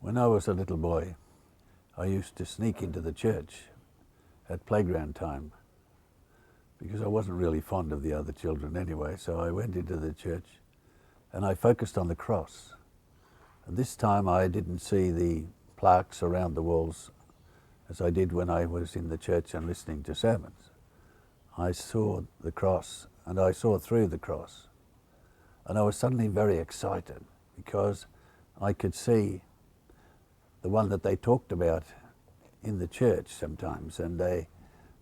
When I was a little boy, I used to sneak into the church at playground time because I wasn't really fond of the other children anyway, so I went into the church and I focused on the cross. And this time I didn't see the plaques around the walls as I did when I was in the church and listening to sermons. I saw the cross and I saw through the cross. And I was suddenly very excited because I could see the one that they talked about in the church sometimes, and the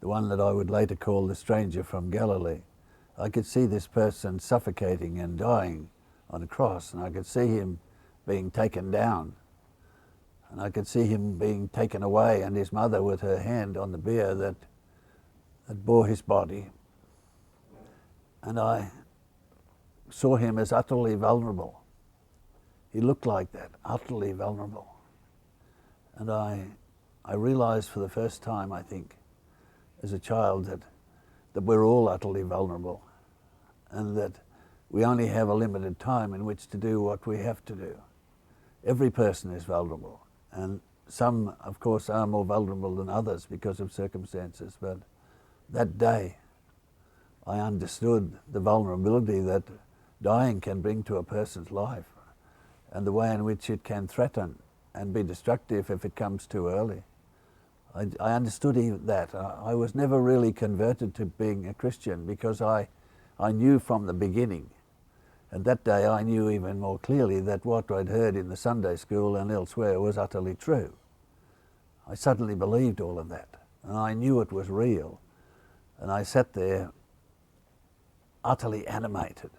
one that I would later call the stranger from Galilee. I could see this person suffocating and dying on a cross, and I could see him being taken down, and I could see him being taken away, and his mother with her hand on the bier that bore his body. And I saw him as utterly vulnerable. He looked like that, utterly vulnerable. And I realized for the first time, I think, as a child, that we're all utterly vulnerable and that we only have a limited time in which to do what we have to do. Every person is vulnerable, and some, of course, are more vulnerable than others because of circumstances, but that day I understood the vulnerability that dying can bring to a person's life and the way in which it can threaten and be destructive if it comes too early. I understood that. I was never really converted to being a Christian because I knew from the beginning, and that day I knew even more clearly that what I'd heard in the Sunday school and elsewhere was utterly true. I suddenly believed all of that, and I knew it was real, and I sat there utterly animated.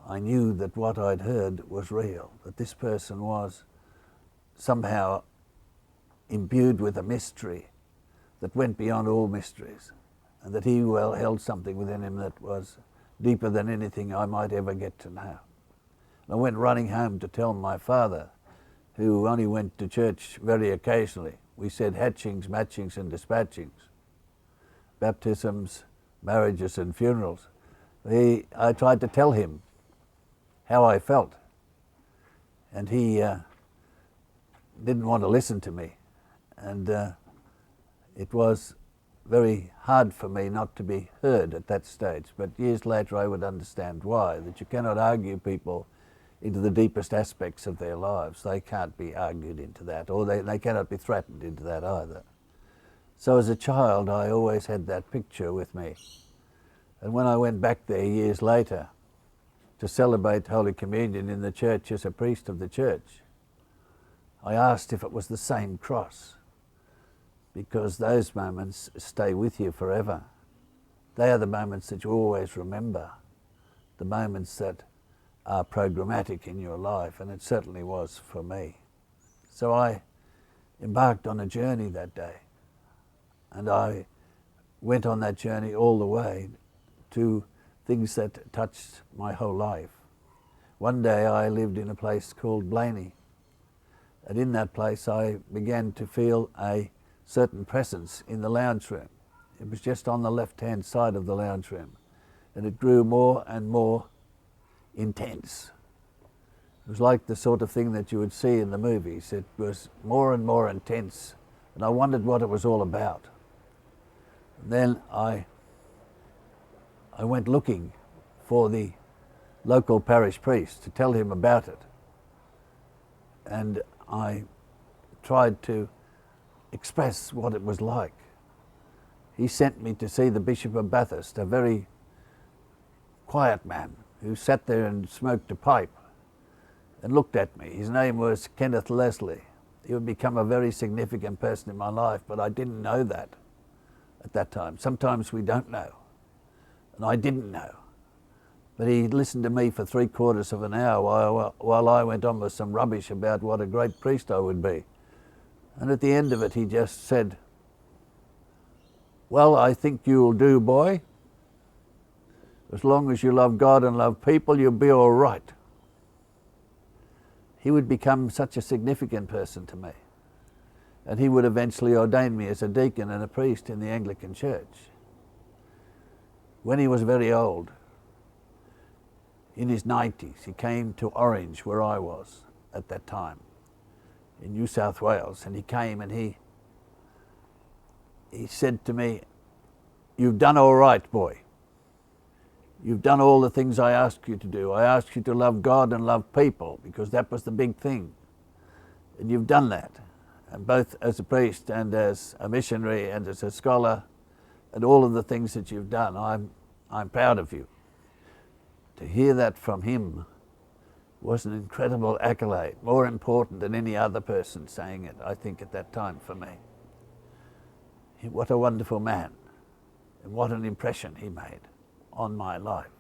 I knew that what I'd heard was real, that this person was somehow imbued with a mystery that went beyond all mysteries, and that he well held something within him that was deeper than anything I might ever get to know. And I went running home to tell my father, who only went to church very occasionally. We said hatchings, matchings and dispatchings, baptisms, marriages and funerals. I tried to tell him how I felt, and he didn't want to listen to me, and it was very hard for me not to be heard at that stage. But years later I would understand why, that you cannot argue people into the deepest aspects of their lives. They can't be argued into that, or they cannot be threatened into that either. So as a child I always had that picture with me, and when I went back there years later to celebrate Holy Communion in the church as a priest of the church, I asked if it was the same cross, because those moments stay with you forever. They are the moments that you always remember, the moments that are programmatic in your life, and it certainly was for me. So I embarked on a journey that day, and I went on that journey all the way to things that touched my whole life. One day I lived in a place called Blaney, and in that place I began to feel a certain presence in the lounge room. It was just on the left-hand side of the lounge room, and it grew more and more intense. It was like the sort of thing that you would see in the movies. It was more and more intense, and I wondered what it was all about. And then I went looking for the local parish priest to tell him about it, and I tried to express what it was like. He sent me to see the Bishop of Bathurst, a very quiet man who sat there and smoked a pipe and looked at me. His name was Kenneth Leslie. He would become a very significant person in my life, but I didn't know that at that time. Sometimes we don't know, and I didn't know. But he listened to me for 3/4 of an hour while I went on with some rubbish about what a great priest I would be. And at the end of it, he just said, "Well, I think you'll do, boy. As long as you love God and love people, you'll be all right." He would become such a significant person to me, and he would eventually ordain me as a deacon and a priest in the Anglican Church. When he was very old, in his 90s, he came to Orange, where I was at that time, in New South Wales, and he came and he said to me, "You've done all right, boy. You've done all the things I asked you to do. I asked you to love God and love people, because that was the big thing. And you've done that, and both as a priest and as a missionary and as a scholar, and all of the things that you've done. I'm proud of you." To hear that from him was an incredible accolade, more important than any other person saying it, I think, at that time for me. What a wonderful man, and what an impression he made on my life.